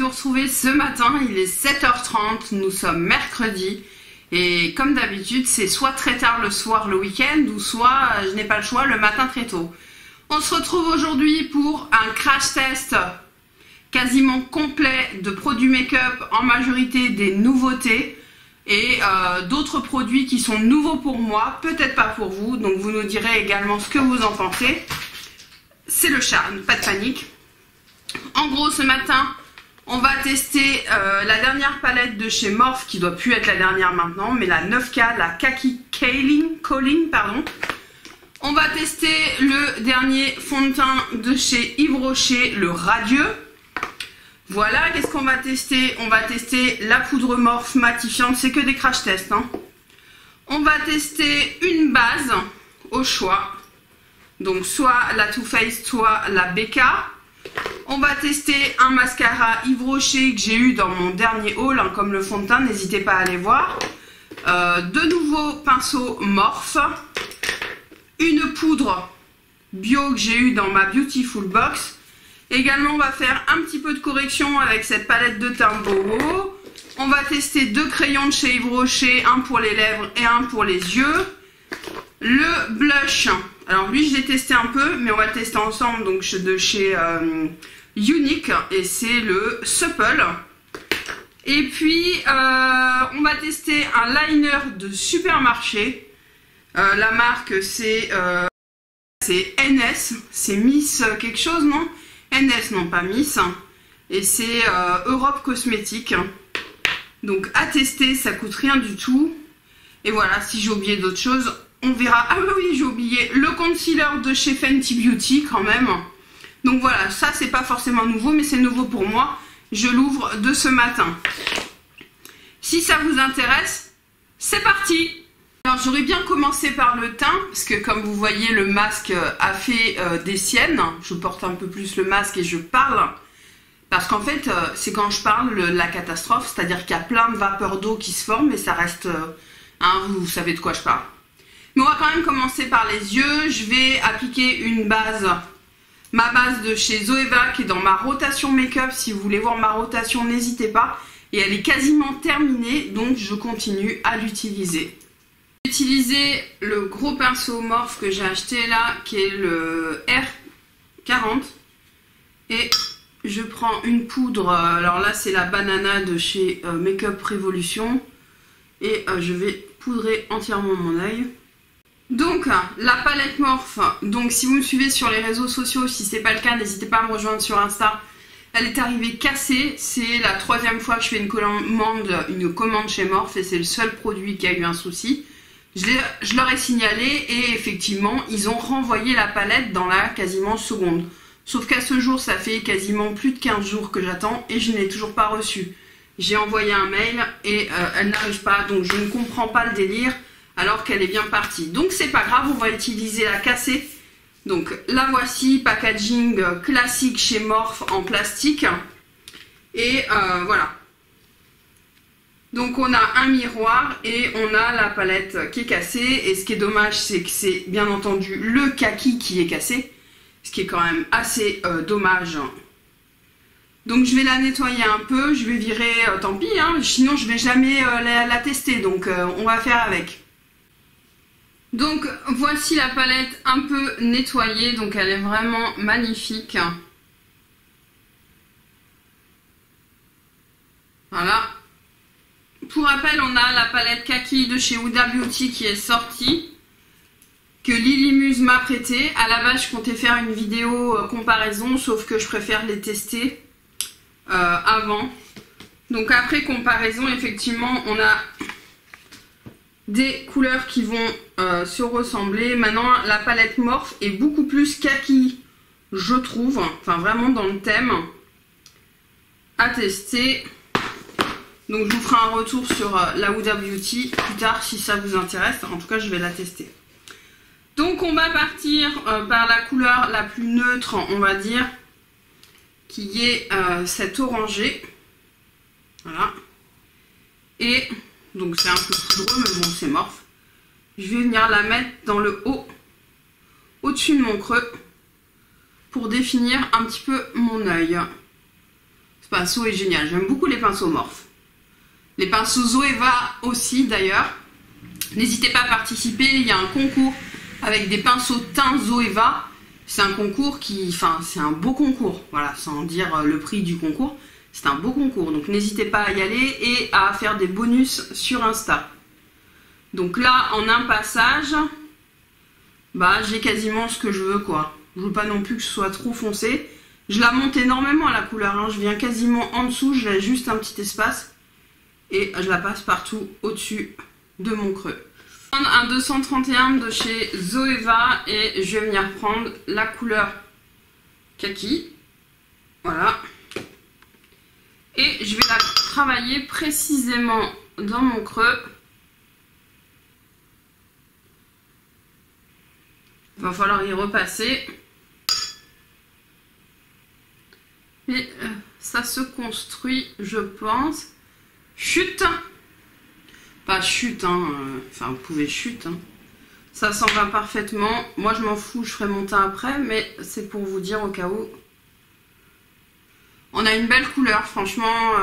vous retrouver ce matin, il est 7h30, nous sommes mercredi et comme d'habitude c'est soit très tard le soir le week-end ou soit je n'ai pas le choix le matin très tôt. On se retrouve aujourd'hui pour un crash test quasiment complet de produits make-up, en majorité des nouveautés et d'autres produits qui sont nouveaux pour moi, peut-être pas pour vous, donc vous nous direz également ce que vous en pensez. C'est le charme, pas de panique. En gros, ce matin, on va tester la dernière palette de chez Morphe, qui doit plus être la dernière maintenant, mais la 9K, la Kaki Calling, pardon. On va tester le dernier fond de teint de chez Yves Rocher, le Radieux. Voilà, qu'est-ce qu'on va tester? On va tester la poudre Morphe matifiante, c'est que des crash tests, hein. On va tester une base au choix, donc soit la Too Faced, soit la BK. On va tester un mascara Yves Rocher que j'ai eu dans mon dernier haul, hein, comme le fond de teint, n'hésitez pas à aller voir. De nouveaux pinceaux Morphe. Une poudre bio que j'ai eu dans ma Beautiful Box. Également, on va faire un petit peu de correction avec cette palette de teint Boho. On va tester deux crayons de chez Yves Rocher, un pour les lèvres et un pour les yeux. Le blush, alors lui je l'ai testé un peu, mais on va le tester ensemble, donc de chez Unique, et c'est le Supple. Et puis on va tester un liner de supermarché. La marque c'est NS, c'est Miss quelque chose, non? NS, non pas Miss, et c'est Europe Cosmétique. Donc à tester, ça coûte rien du tout. Et voilà, si j'ai oublié d'autres choses, on verra. Ah oui, j'ai oublié le concealer de chez Fenty Beauty quand même. Donc voilà, ça c'est pas forcément nouveau, mais c'est nouveau pour moi. Je l'ouvre de ce matin. Si ça vous intéresse, c'est parti! Alors j'aurais bien commencé par le teint, parce que comme vous voyez, le masque a fait des siennes. Je porte un peu plus le masque et je parle. Parce qu'en fait, c'est quand je parle la catastrophe, c'est-à-dire qu'il y a plein de vapeurs d'eau qui se forment, mais ça reste... hein, vous savez de quoi je parle. Mais on va quand même commencer par les yeux. Je vais appliquer une base, ma base de chez Zoeva, qui est dans ma rotation make-up. Si vous voulez voir ma rotation, n'hésitez pas. Et elle est quasiment terminée, donc je continue à l'utiliser. J'ai utilisé le gros pinceau Morphe que j'ai acheté là, qui est le R40. Et je prends une poudre, alors là c'est la banana de chez Makeup Revolution. Et je vais poudrer entièrement mon œil. Donc la palette Morphe, donc si vous me suivez sur les réseaux sociaux, si ce n'est pas le cas, n'hésitez pas à me rejoindre sur Insta. Elle est arrivée cassée, c'est la troisième fois que je fais une commande chez Morphe et c'est le seul produit qui a eu un souci. Je leur ai signalé et effectivement ils ont renvoyé la palette dans la quasiment seconde. Sauf qu'à ce jour ça fait quasiment plus de 15 jours que j'attends et je n'ai toujours pas reçu. J'ai envoyé un mail et elle n'arrive pas, donc je ne comprends pas le délire alors qu'elle est bien partie. Donc c'est pas grave, on va utiliser la cassée. Donc la voici, packaging classique chez Morphe en plastique. Et voilà. Donc on a un miroir et on a la palette qui est cassée. Et ce qui est dommage, c'est que c'est bien entendu le kaki qui est cassé. Ce qui est quand même assez dommage. Donc je vais la nettoyer un peu, je vais virer, tant pis, hein, sinon je vais jamais la tester, donc on va faire avec. Donc voici la palette un peu nettoyée, donc elle est vraiment magnifique. Voilà. Pour rappel, on a la palette Kaki de chez Huda Beauty qui est sortie, que Lily Muse m'a prêtée. À la base, je comptais faire une vidéo comparaison, sauf que je préfère les tester avant. Donc après comparaison, effectivement on a des couleurs qui vont se ressembler. Maintenant la palette Morphe est beaucoup plus kaki, je trouve, enfin vraiment dans le thème, à tester. Donc je vous ferai un retour sur la Huda Beauty plus tard si ça vous intéresse. En tout cas je vais la tester. Donc on va partir par la couleur la plus neutre, on va dire, qui est cette orangé. Voilà. Et donc c'est un peu poudreux, mais bon c'est Morphe. Je vais venir la mettre dans le haut, au-dessus de mon creux, pour définir un petit peu mon œil. Ce pinceau est génial. J'aime beaucoup les pinceaux Morphe. Les pinceaux Zoeva aussi d'ailleurs. N'hésitez pas à participer. Il y a un concours avec des pinceaux teints Zoeva. C'est un concours c'est un beau concours. Voilà, sans dire le prix du concours. C'est un beau concours. Donc n'hésitez pas à y aller et à faire des bonus sur Insta. Donc là, en un passage, bah j'ai quasiment ce que je veux quoi. Je veux pas non plus que ce soit trop foncé. Je la monte énormément à la couleur, hein. Je viens quasiment en dessous, je laisse juste un petit espace et je la passe partout au-dessus de mon creux. Je vais prendre un 231 de chez Zoeva et je vais venir prendre la couleur kaki. Voilà. Et je vais la travailler précisément dans mon creux. Il va falloir y repasser. Et ça se construit, je pense. Chute. Pas chute, hein. Enfin, vous pouvez chute. Hein. Ça s'en va parfaitement. Moi, je m'en fous, je ferai mon teint après. Mais c'est pour vous dire au cas où. On a une belle couleur, franchement.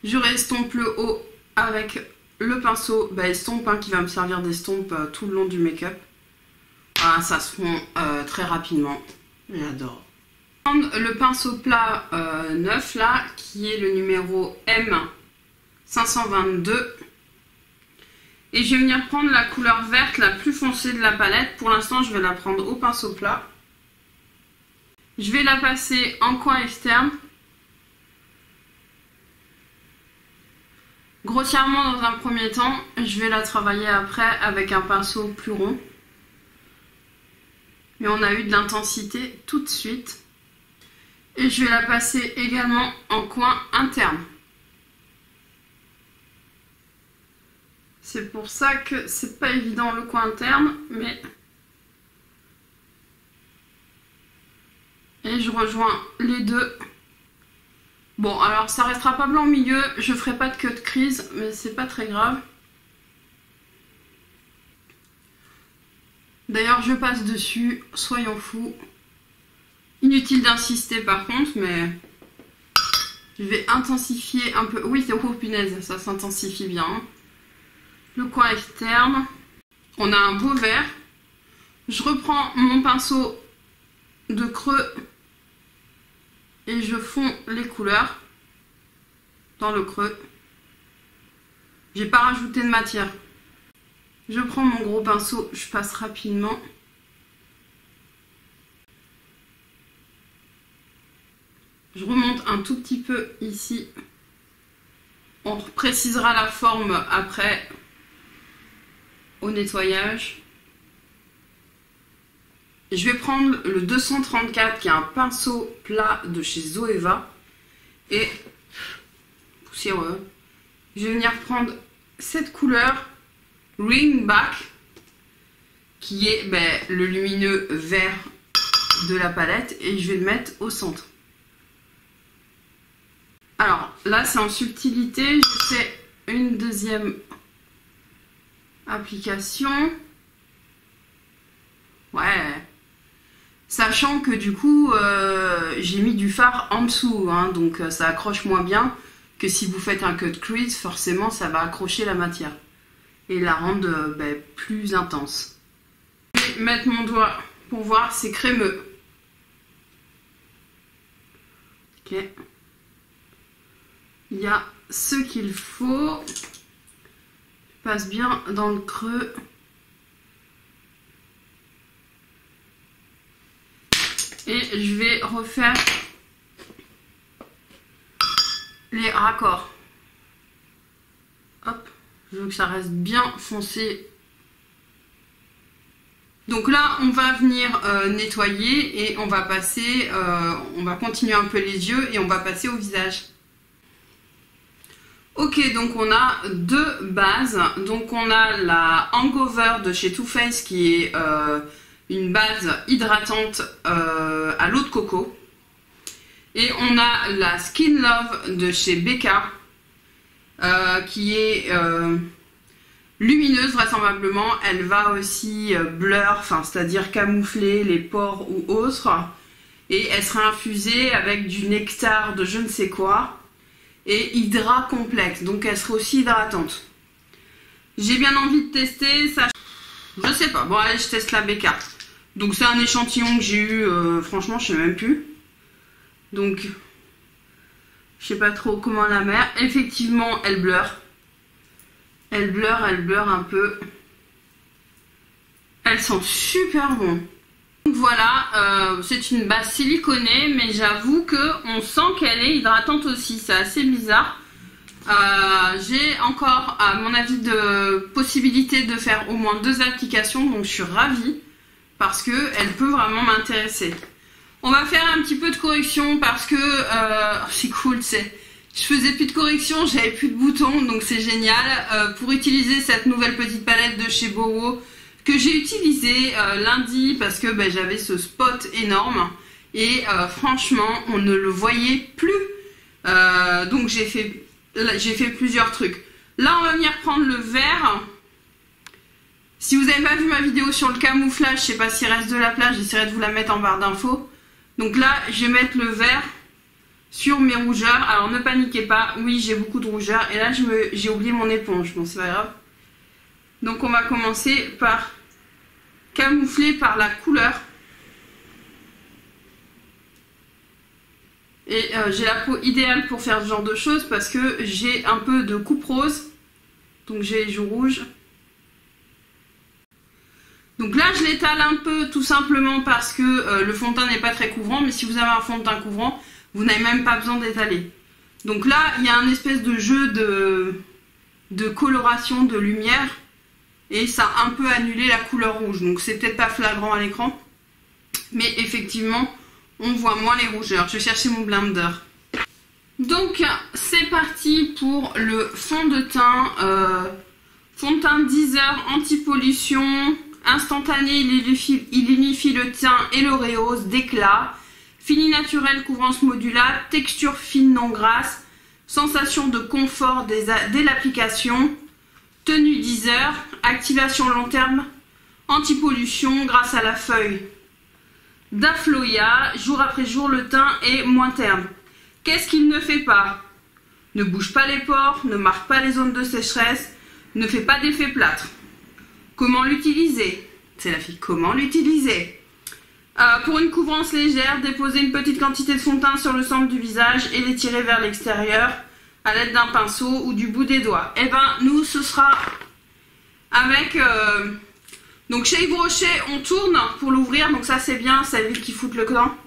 Je restompe le haut avec le pinceau estompe qui va me servir d'estompe tout le long du make-up. Voilà, ça se fond très rapidement. J'adore. Le pinceau plat neuf là, qui est le numéro M522. Et je vais venir prendre la couleur verte la plus foncée de la palette. Pour l'instant, je vais la prendre au pinceau plat. Je vais la passer en coin externe. Grossièrement dans un premier temps, je vais la travailler après avec un pinceau plus rond. Mais on a eu de l'intensité tout de suite. Et je vais la passer également en coin interne. C'est pour ça que c'est pas évident le coin interne, mais... Et je rejoins les deux. Bon, alors ça restera pas blanc au milieu, je ferai pas de cut crease, mais c'est pas très grave. D'ailleurs, je passe dessus, soyons fous. Inutile d'insister par contre, mais je vais intensifier un peu. Oui, c'est oh punaise, ça s'intensifie bien. Le coin externe. On a un beau vert. Je reprends mon pinceau de creux et je fonds les couleurs dans le creux. J'ai pas rajouté de matière. Je prends mon gros pinceau, je passe rapidement. Je remonte un tout petit peu ici. On précisera la forme après au nettoyage. Je vais prendre le 234 qui est un pinceau plat de chez Zoeva. Et poussiéreux. Je vais venir prendre cette couleur Ringback qui est le lumineux vert de la palette et je vais le mettre au centre. Alors là c'est en subtilité, je fais une deuxième application. Ouais. Sachant que du coup j'ai mis du fard en dessous, hein, donc ça accroche moins bien que si vous faites un cut crease, forcément ça va accrocher la matière et la rendre plus intense. Je vais mettre mon doigt pour voir, c'est crémeux. Ok. Il y a ce qu'il faut. Je passe bien dans le creux. Et je vais refaire les raccords. Hop, je veux que ça reste bien foncé. Donc là, on va venir nettoyer et on va passer, on va continuer un peu les yeux et on va passer au visage. Ok, donc on a deux bases. Donc on a la Hangover de chez Too Faced qui est une base hydratante à l'eau de coco. Et on a la Skin Love de chez Becca qui est lumineuse vraisemblablement. Elle va aussi blur, c'est-à-dire camoufler les pores ou autres. et elle sera infusée avec du nectar de je ne sais quoi et hydrat complexe, donc elle sera aussi hydratante. J'ai bien envie de tester ça. Je sais pas, bon allez, je teste la BK. Donc c'est un échantillon que j'ai eu, franchement je sais même plus. Donc je sais pas trop comment la mettre. Effectivement elle blur. Elle blur un peu. Elle sent super bon. Donc voilà, c'est une base siliconée, mais j'avoue qu'on sent qu'elle est hydratante aussi. C'est assez bizarre. J'ai encore, à mon avis, de possibilité de faire au moins 2 applications, donc je suis ravie parce que elle peut vraiment m'intéresser. On va faire un petit peu de correction parce que c'est cool, je faisais plus de correction, j'avais plus de boutons, donc c'est génial. Pour utiliser cette nouvelle petite palette de chez Bowo que j'ai utilisée lundi parce que j'avais ce spot énorme et franchement on ne le voyait plus. Donc j'ai fait plusieurs trucs. Là on va venir prendre le vert. Si vous n'avez pas vu ma vidéo sur le camouflage, je sais pas s'il reste de la place, j'essaierai de vous la mettre en barre d'infos. Donc là je vais mettre le vert sur mes rougeurs. Alors ne paniquez pas, oui j'ai beaucoup de rougeurs et là j'ai oublié mon éponge, bon c'est pas grave. Donc on va commencer par camoufler par la couleur. Et j'ai la peau idéale pour faire ce genre de choses parce que j'ai un peu de coupe rose. Donc j'ai les joues rouges. Donc là je l'étale un peu tout simplement parce que le fond de teint n'est pas très couvrant. Mais si vous avez un fond de teint couvrant, vous n'avez même pas besoin d'étaler. Donc là il y a un espèce de jeu de coloration, de lumière. Et ça a un peu annulé la couleur rouge. Donc c'est peut-être pas flagrant à l'écran. Mais effectivement, on voit moins les rougeurs. Je vais chercher mon blender. Donc c'est parti pour le fond de teint. Fond de teint 10 heures anti-pollution. Instantané, il unifie le teint et le rehausse d'éclat. Fini naturel, couvrance modulable. Texture fine non grasse. Sensation de confort dès l'application. Tenue 10 heures, activation long terme, anti-pollution grâce à la feuille d'Afloya. Jour après jour, le teint est moins terne. Qu'est-ce qu'il ne fait pas? Ne bouge pas les pores, ne marque pas les zones de sécheresse, ne fait pas d'effet plâtre. Comment l'utiliser? C'est la fille. Comment l'utiliser? Pour une couvrance légère, déposez une petite quantité de fond de teint sur le centre du visage et l'étirez vers l'extérieur à l'aide d'un pinceau ou du bout des doigts. Et ben nous ce sera avec donc chez Yves Rocher on tourne pour l'ouvrir, donc ça c'est bien, ça évite qu'il foute le temps.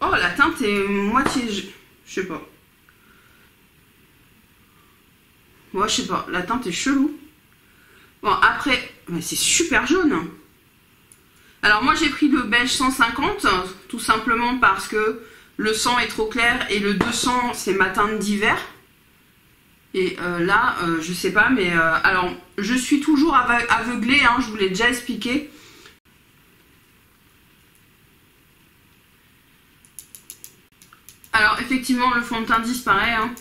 Oh la teinte est moitié, je sais pas. Moi je sais pas, la teinte est chelou. Bon après, c'est super jaune. Alors moi j'ai pris le beige 150, tout simplement parce que le 100 est trop clair et le 200 c'est ma teinte d'hiver. Et là, je sais pas, mais alors je suis toujours aveuglée, hein, je vous l'ai déjà expliqué. Alors effectivement le fond de teint disparaît. Hein.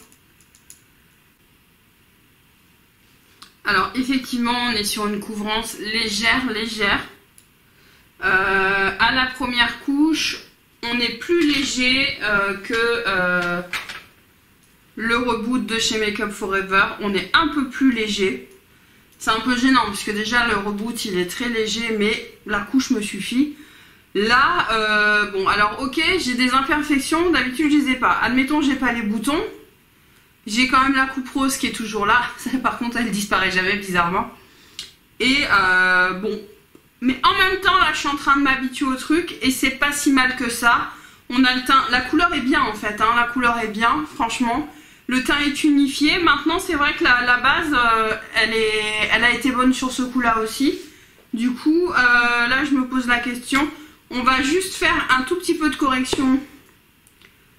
Alors effectivement on est sur une couvrance légère. À la première couche, on est plus léger que le reboot de chez Make Up Forever. On est un peu plus léger. C'est un peu gênant puisque déjà le reboot il est très léger, mais la couche me suffit. Là, bon alors ok, j'ai des imperfections, d'habitude je les ai pas. Admettons j'ai pas les boutons. J'ai quand même la coupe rose qui est toujours là. Par contre elle disparaît jamais bizarrement. Et bon. Mais en même temps, là, je suis en train de m'habituer au truc et c'est pas si mal que ça. On a le teint, la couleur est bien en fait, hein, la couleur est bien, franchement. Le teint est unifié. Maintenant, c'est vrai que la base, elle a été bonne sur ce coup-là aussi. Du coup, là, je me pose la question. On va juste faire un tout petit peu de correction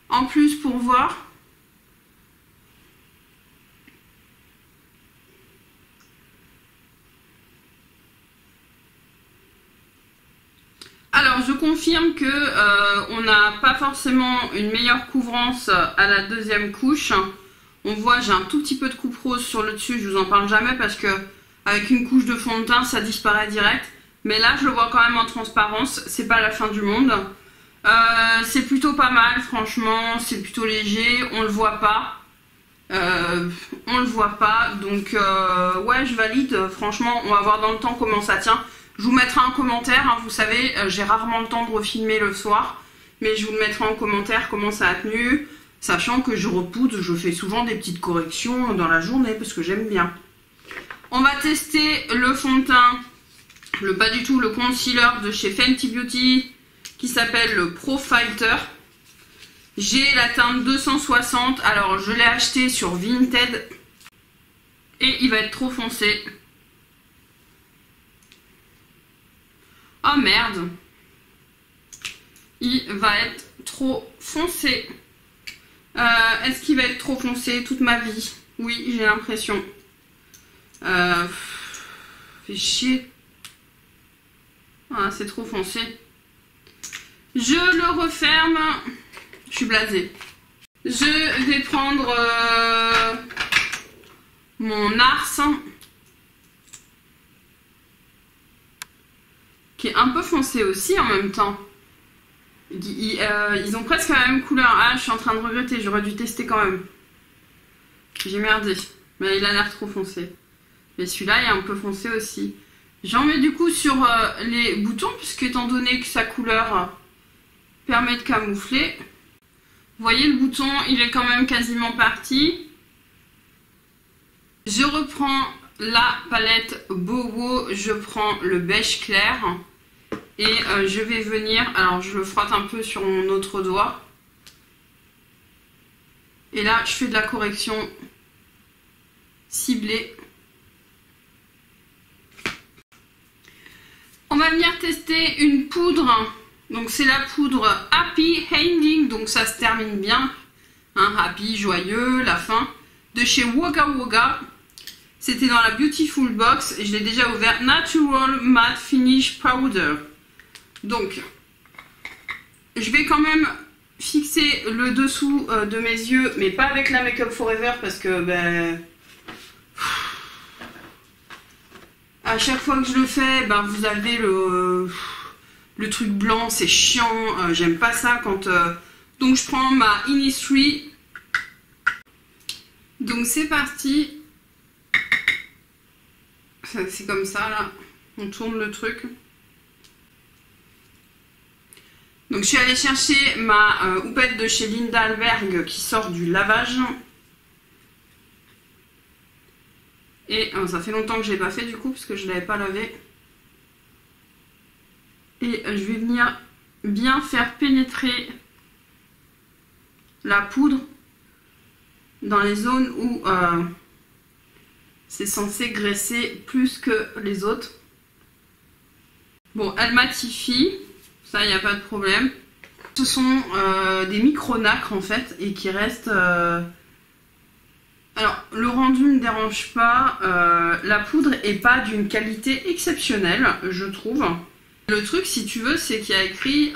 en plus pour voir. Alors je confirme que on n'a pas forcément une meilleure couvrance à la deuxième couche. On voit j'ai un tout petit peu de coupe rose sur le dessus, je vous en parle jamais parce que avec une couche de fond de teint ça disparaît direct. Mais là, je le vois quand même en transparence. C'est pas la fin du monde. C'est plutôt pas mal, franchement. C'est plutôt léger. On le voit pas. On le voit pas. Donc, ouais, je valide. Franchement, on va voir dans le temps comment ça tient. Je vous mettrai un commentaire. Hein, vous savez, j'ai rarement le temps de refilmer le soir. Mais je vous le mettrai en commentaire comment ça a tenu. Sachant que je repoudre, je fais souvent des petites corrections dans la journée parce que j'aime bien. On va tester le fond de teint, pas du tout, le concealer de chez Fenty Beauty qui s'appelle le Pro Fighter. J'ai la teinte 260, alors je l'ai acheté sur Vinted et il va être trop foncé. Oh merde, il va être trop foncé. Est-ce qu'il va être trop foncé toute ma vie? Oui, j'ai l'impression. Fait chier. Ah, c'est trop foncé. Je le referme. Je suis blasée. Je vais prendre mon NARS qui est un peu foncé aussi en même temps. Ils ont presque la même couleur. Ah, je suis en train de regretter, j'aurais dû tester quand même. J'ai merdé. Mais il a l'air trop foncé. Mais celui-là est un peu foncé aussi. J'en mets du coup sur les boutons, puisque étant donné que sa couleur permet de camoufler. Vous voyez le bouton, il est quand même quasiment parti. Je reprends la palette Bowo, je prends le beige clair. Et je vais venir, alors je le frotte un peu sur mon autre doigt. Et là, je fais de la correction ciblée. On va venir tester une poudre. Donc c'est la poudre Happy Ending, donc ça se termine bien. Hein, happy, joyeux, la fin. De chez Wogga Wogga. C'était dans la Beautiful Box. Je l'ai déjà ouvert. Natural Matte Finish Powder. Donc, je vais quand même fixer le dessous de mes yeux, mais pas avec la Make Up Forever parce que, ben, à chaque fois que je le fais, ben, vous avez le truc blanc, c'est chiant, j'aime pas ça quand... Donc, je prends ma Innisfree. Donc, c'est parti. C'est comme ça, là. On tourne le truc. Donc je suis allée chercher ma houppette de chez Linda Alberg qui sort du lavage. Et ça fait longtemps que je ne l'ai pas fait du coup parce que je ne l'avais pas lavé. Et je vais venir bien faire pénétrer la poudre dans les zones où c'est censé graisser plus que les autres. Bon, elle matifie. Ça, il n'y a pas de problème. Ce sont des micro-nacres en fait et qui restent... Alors, le rendu ne me dérange pas. La poudre est pas d'une qualité exceptionnelle, je trouve. Le truc, si tu veux, c'est qu'il y a écrit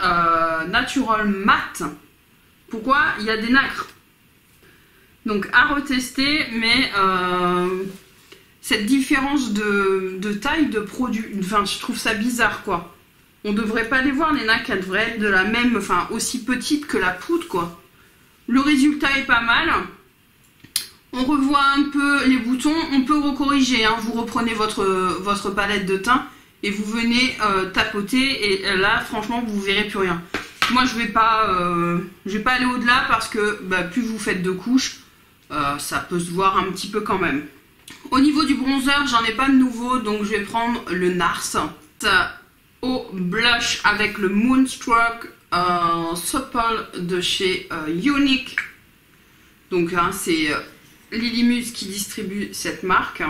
Natural Matte. Pourquoi? Il y a des nacres. Donc, à retester, mais cette différence de taille de produit, enfin, je trouve ça bizarre, quoi. On devrait pas les voir, les nacres, elles devraient être de la même, enfin aussi petite que la poudre, quoi. Le résultat est pas mal. On revoit un peu les boutons, on peut recorriger, hein. Vous reprenez votre palette de teint et vous venez tapoter et là, franchement, vous verrez plus rien. Moi, je vais pas aller au-delà parce que bah, plus vous faites de couches, ça peut se voir un petit peu quand même. Au niveau du bronzer, j'en ai pas de nouveau, donc je vais prendre le NARS. Au blush avec le Moonstruck Supple de chez Unique. Donc hein, c'est Lilymus qui distribue cette marque.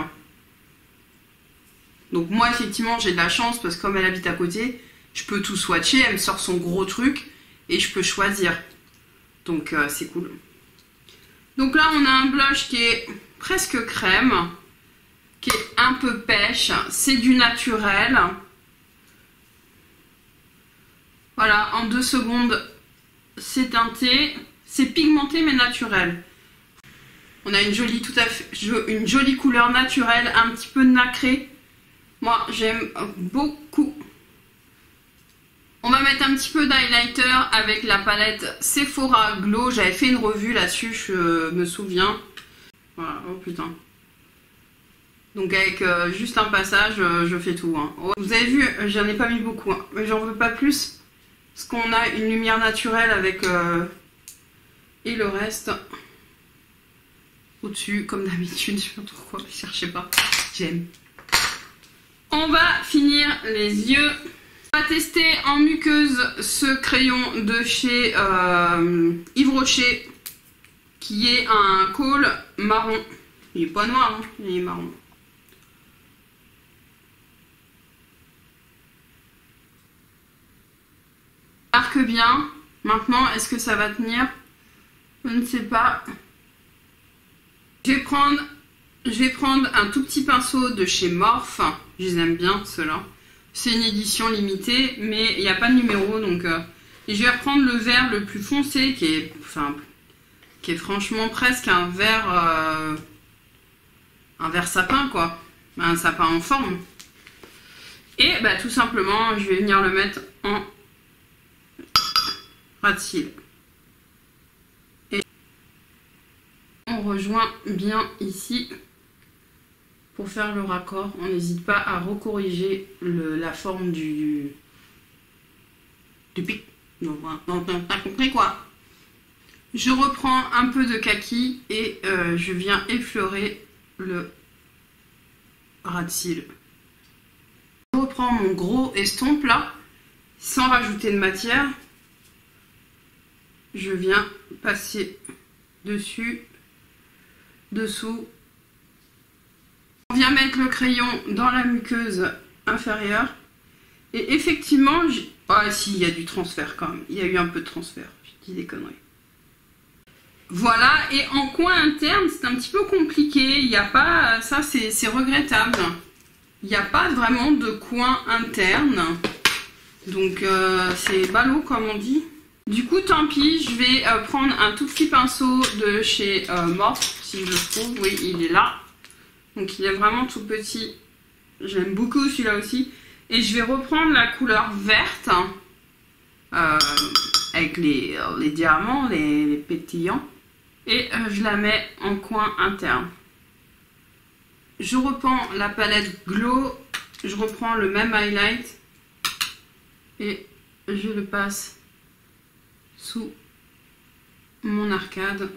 Donc moi effectivement j'ai de la chance parce que comme elle habite à côté, je peux tout swatcher, elle me sort son gros truc et je peux choisir. Donc c'est cool. Donc là on a un blush qui est presque crème, qui est un peu pêche, c'est du naturel. Voilà, en 2 secondes, c'est teinté, c'est pigmenté mais naturel. On a une jolie couleur naturelle, un petit peu nacrée. Moi, j'aime beaucoup. On va mettre un petit peu d'highlighter avec la palette Sephora Glow. J'avais fait une revue là-dessus, je me souviens. Voilà, oh putain. Donc avec juste un passage, je fais tout. Hein. Vous avez vu, j'en ai pas mis beaucoup, hein, mais j'en veux pas plus. Parce qu'on a une lumière naturelle avec... et le reste au-dessus, comme d'habitude. Je sais pas pourquoi, cherchez pas. J'aime. On va finir les yeux. On va tester en muqueuse ce crayon de chez Yves Rocher, qui est un col marron. Il est pas noir, hein, il est marron. Marque bien. Maintenant, est-ce que ça va tenir? Je ne sais pas. Je vais prendre un tout petit pinceau de chez Morphe. Je les aime bien, ceux-là. C'est une édition limitée, mais il n'y a pas de numéro, donc... Et je vais reprendre le vert le plus foncé, qui est franchement presque un vert sapin, quoi. Un sapin en forme. Et bah, tout simplement, je vais venir le mettre en ras de cils. Et on rejoint bien ici. Pour faire le raccord, on n'hésite pas à recorriger la forme du pic. Non, t'as compris quoi? Je reprends un peu de kaki et je viens effleurer le ras de cils. Je reprends mon gros estompe là, sans rajouter de matière. Je viens passer dessus, dessous. On vient mettre le crayon dans la muqueuse inférieure. Et effectivement, ah si, il y a du transfert quand même. Il y a eu un peu de transfert. Je dis des conneries. Voilà, et en coin interne, c'est un petit peu compliqué. Il n'y a pas... Ça, c'est regrettable. Il n'y a pas vraiment de coin interne. Donc, c'est ballot, comme on dit. Du coup, tant pis, je vais prendre un tout petit pinceau de chez Morphe, si je le trouve. Oui, il est là. Donc il est vraiment tout petit. J'aime beaucoup celui-là aussi. Et je vais reprendre la couleur verte. Avec les diamants, les pétillants. Et je la mets en coin interne. Je reprends la palette Glow. Je reprends le même highlight. Et je le passe sous mon arcade.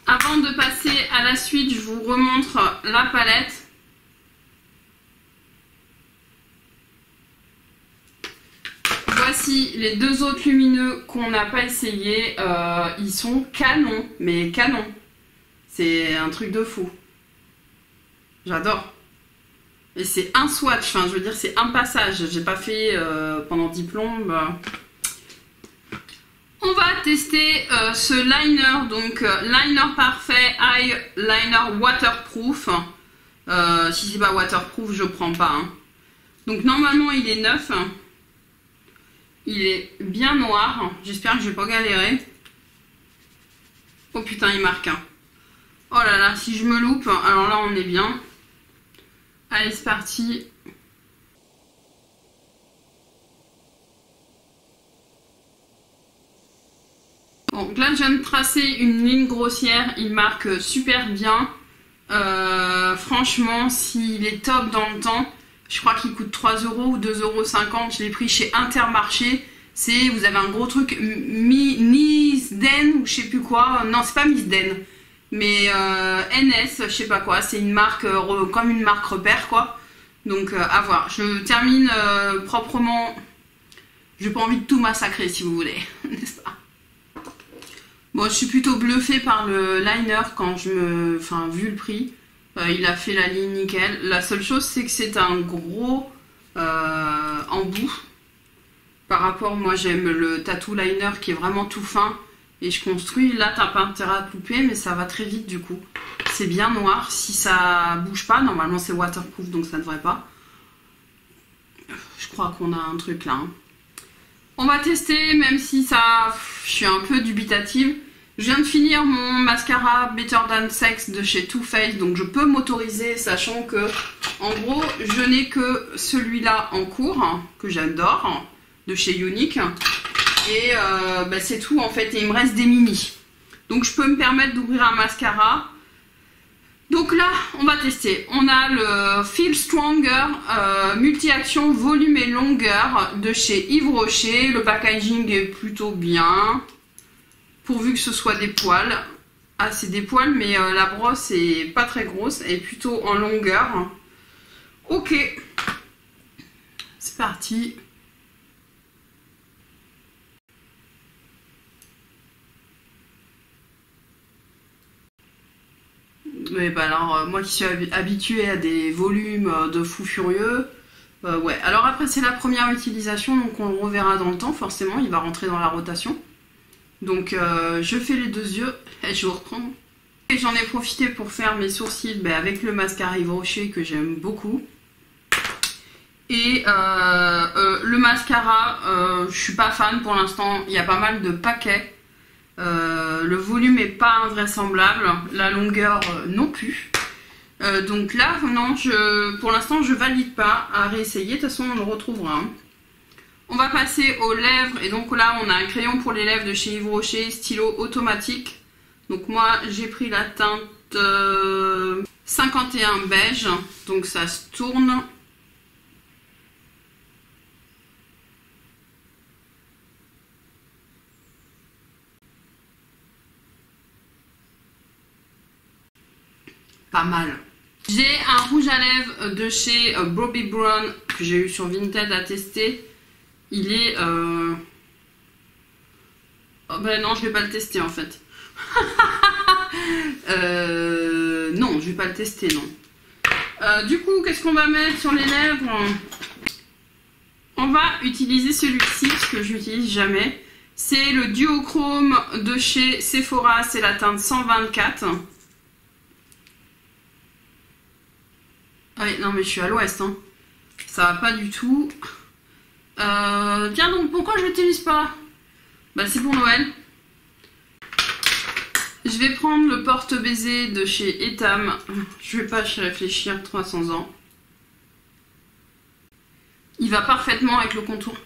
Avant de passer à la suite, je vous remontre la palette. Voici les deux autres lumineux qu'on n'a pas essayé. Ils sont canons, mais canons. C'est un truc de fou. J'adore. Et c'est un swatch, enfin je veux dire c'est un passage. J'ai pas fait pendant 10 plombes. On va tester ce liner, donc liner parfait, eyeliner waterproof. Si c'est pas waterproof, je prends pas. Hein. Donc normalement il est neuf. Il est bien noir. J'espère que je vais pas galérer. Oh putain, il marque. Hein. Oh là là, si je me loupe, alors là on est bien. Allez, c'est parti. Donc là, je viens de tracer une ligne grossière. Il marque super bien. Franchement, s'il est top dans le temps, je crois qu'il coûte 3 € ou 2,50 €. Je l'ai pris chez Intermarché. C'est, vous avez un gros truc, Miss Den ou je sais plus quoi. Non, c'est pas Miss Den. Mais NS, je sais pas quoi. C'est une marque, comme une marque repère, quoi. Donc, à voir. Je termine proprement. J'ai pas envie de tout massacrer, si vous voulez. N'est-ce pas? Bon, je suis plutôt bluffée par le liner quand je me... Enfin, vu le prix, il a fait la ligne nickel. La seule chose, c'est que c'est un gros embout. Par rapport, moi, j'aime le tattoo liner qui est vraiment tout fin. Et je construis. Là, t'as pas intérêt à te louper, mais ça va très vite, du coup. C'est bien noir. Si ça bouge pas, normalement, c'est waterproof, donc ça devrait pas. Je crois qu'on a un truc là. Hein. On va tester, même si ça... Je suis un peu dubitative. Je viens de finir mon mascara Better Than Sex de chez Too Faced, donc je peux m'autoriser, sachant que, en gros, je n'ai que celui-là en cours, que j'adore. de chez Unique. Et c'est tout en fait, et il me reste des mini. Donc je peux me permettre d'ouvrir un mascara. Donc là, on va tester. On a le Feel Stronger multi-action volume et longueur de chez Yves Rocher. Le packaging est plutôt bien, pourvu que ce soit des poils. Ah, c'est des poils, mais la brosse est pas très grosse, elle est plutôt en longueur. Ok, c'est parti. Mais bah alors, moi qui suis habituée à des volumes de fou furieux, ouais. Alors après, c'est la première utilisation, donc on le reverra dans le temps, forcément, il va rentrer dans la rotation. Donc je fais les deux yeux, et je vous reprends. Et j'en ai profité pour faire mes sourcils avec le mascara Yves Rocher que j'aime beaucoup. Et le mascara, je suis pas fan pour l'instant, il y a pas mal de paquets. Le volume est pas invraisemblable, la longueur non plus. Donc là, non, pour l'instant, je valide pas à réessayer. De toute façon, on le retrouvera. On va passer aux lèvres. Et donc là, on a un crayon pour les lèvres de chez Yves Rocher, stylo automatique. Donc moi, j'ai pris la teinte 51 beige. Donc ça se tourne. Pas mal. J'ai un rouge à lèvres de chez Bobbi Brown que j'ai eu sur Vinted à tester. Il est... Oh ben non, je vais pas le tester en fait. Non, je vais pas le tester, non. Du coup, qu'est-ce qu'on va mettre sur les lèvres? On va utiliser celui-ci, parce que je n'utilise jamais. C'est le duochrome de chez Sephora, c'est la teinte 124. Ah oui, non mais je suis à l'ouest, hein. Ça va pas du tout. Tiens donc, pourquoi je l'utilise pas? Bah c'est pour Noël. Je vais prendre le porte-baiser de chez Etam. Je vais pas réfléchir 300 ans. Il va parfaitement avec le contour.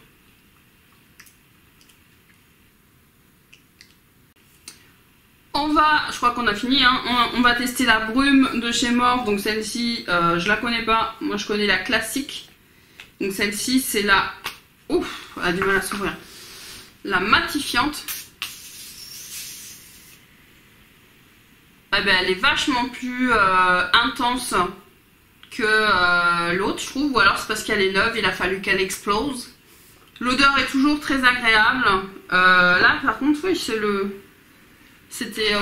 Je crois qu'on a fini, hein. On va tester la brume de chez Morphe. Donc celle-ci, je la connais pas. Moi je connais la classique. Donc celle-ci c'est la... Ouf, elle a du mal à s'ouvrir. La matifiante. Eh ben, elle est vachement plus intense que l'autre, je trouve. Ou alors c'est parce qu'elle est neuve, il a fallu qu'elle explose. L'odeur est toujours très agréable. Là par contre, oui, c'est le... C'était...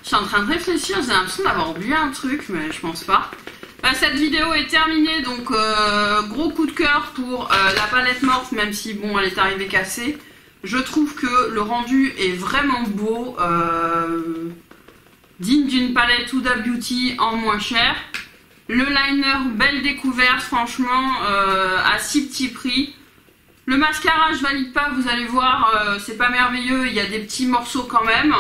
Je suis en train de réfléchir, j'ai l'impression d'avoir oublié un truc, mais je pense pas. Cette vidéo est terminée, donc gros coup de cœur pour la palette Morphe, même si bon, elle est arrivée cassée. Je trouve que le rendu est vraiment beau, digne d'une palette Huda Beauty en moins cher. Le liner, belle découverte, franchement, à si petit prix. Le mascara, je valide pas, vous allez voir, c'est pas merveilleux, il y a des petits morceaux quand même.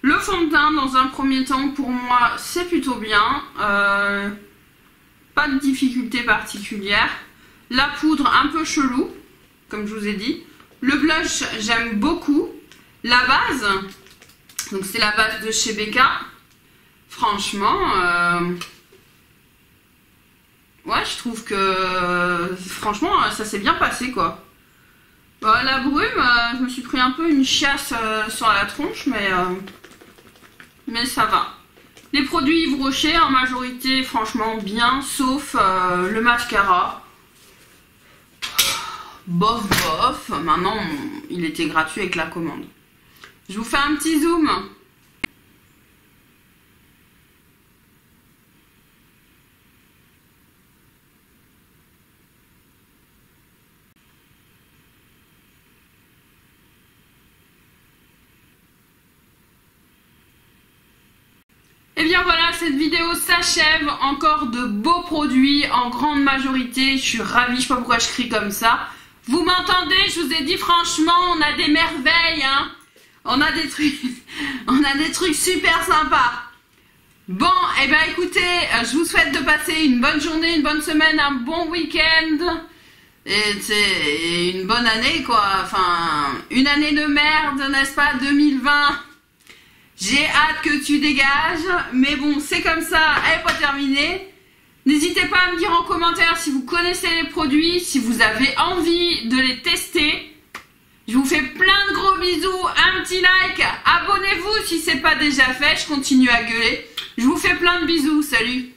Le fond de teint, dans un premier temps, pour moi, c'est plutôt bien. Pas de difficulté particulière. La poudre, un peu chelou, comme je vous ai dit. Le blush, j'aime beaucoup. La base, donc c'est la base de chez Becca. Franchement, ouais, je trouve que franchement, ça s'est bien passé quoi. La brume, je me suis pris un peu une chiasse sur la tronche, mais ça va. Les produits Yves Rocher en majorité, franchement bien, sauf le mascara. Bof bof, maintenant il était gratuit avec la commande. Je vous fais un petit zoom. Et bien voilà, cette vidéo s'achève. Encore de beaux produits en grande majorité. Je suis ravie, je sais pas pourquoi je crie comme ça. Vous m'entendez? Je vous ai dit franchement, on a des merveilles, hein. On a des trucs super sympas. Bon, eh ben écoutez, je vous souhaite de passer une bonne journée, une bonne semaine, un bon week-end et une bonne année quoi. Enfin, une année de merde, n'est-ce pas, 2020. J'ai hâte que tu dégages, mais bon, c'est comme ça, elle n'est pas terminée. N'hésitez pas à me dire en commentaire si vous connaissez les produits, si vous avez envie de les tester. Je vous fais plein de gros bisous, un petit like, abonnez-vous si ce n'est pas déjà fait, je continue à gueuler. Je vous fais plein de bisous, salut!